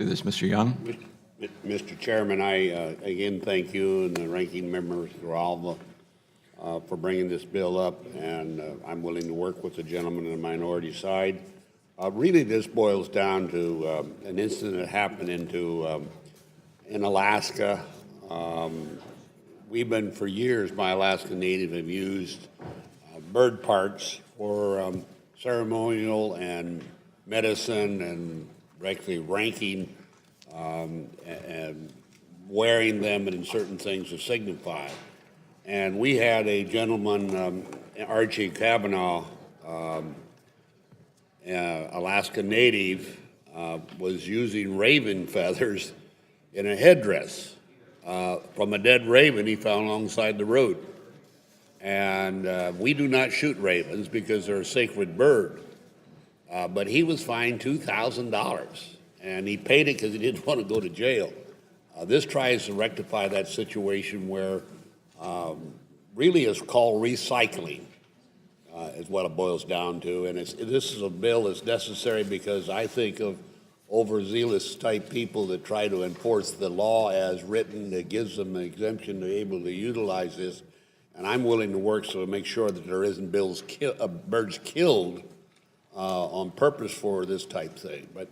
Do this, Mr. Young. Mr. Chairman, I again thank you and the ranking members for bringing this bill up, and I'm willing to work with the gentleman on the minority side. Really, this boils down to an incident that happened in Alaska. We've been for years, my Alaska Native have used bird parts for ceremonial and medicine and actually ranking and wearing them and certain things to signify. And we had a gentleman, Archie Kavanaugh, Alaska Native, was using raven feathers in a headdress from a dead raven he found alongside the road. And we do not shoot ravens because they're a sacred bird. But he was fined $2,000, and he paid it because he didn't want to go to jail. This tries to rectify that situation where really it's called recycling, is what it boils down to. And this is a bill that's necessary because I think of overzealous type people that try to enforce the law as written that gives them an exemption to be able to utilize this. And I'm willing to work so to make sure that there isn't birds killed on purpose for this type thing, but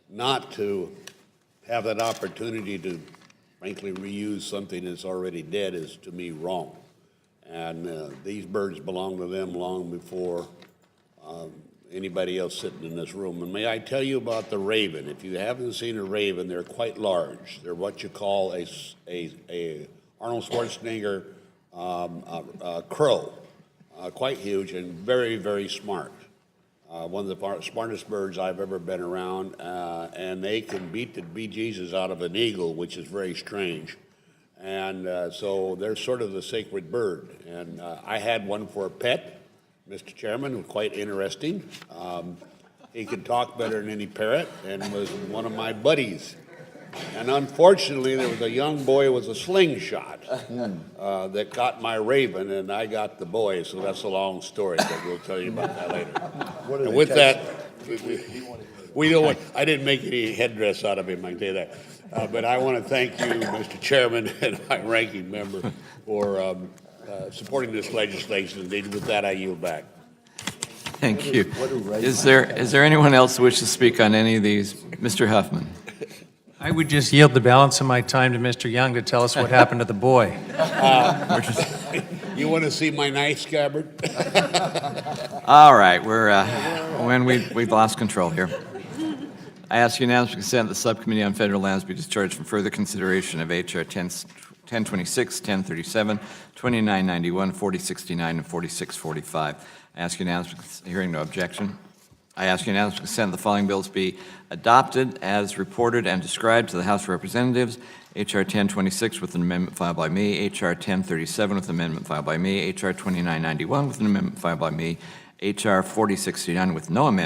not to have that opportunity to frankly reuse something that's already dead is to me wrong. And these birds belong to them long before anybody else sitting in this room. And may I tell you about the raven? If you haven't seen a raven, they're quite large. They're what you call a Arnold Schwarzenegger crow, quite huge and very, very smart. One of the smartest birds I've ever been around, and they can beat the bejesus out of an eagle, which is very strange. And so they're sort of the sacred bird. And I had one for a pet, Mr. Chairman, was quite interesting. He could talk better than any parrot and was one of my buddies. And unfortunately, there was a young boy with a slingshot that got my raven, and I got the boy, so that's a long story, but we'll tell you about that later. And with that, we don't want, I didn't make any headdress out of him, I can tell you that. But I want to thank you, Mr. Chairman, and my ranking member for supporting this legislation. Indeed, with that, I yield back. Thank you. Is there anyone else who wishes to speak on any of these? Mr. Huffman. I would just yield the balance of my time to Mr. Young to tell us what happened to the boy. You want to see my knife scabbard? All right, we've lost control here. I ask unanimous consent that the Subcommittee on Federal Lands be discharged from further consideration of H.R. 1026, 1037, 2991, 4069, and 4645. I ask unanimous, hearing no objection. I ask unanimous consent that the following bills be adopted as reported and described to the House of Representatives. H.R. 1026 with an amendment filed by me. H.R. 1037 with an amendment filed by me. H.R. 2991 with an amendment filed by me. H.R. 4069 with no amendment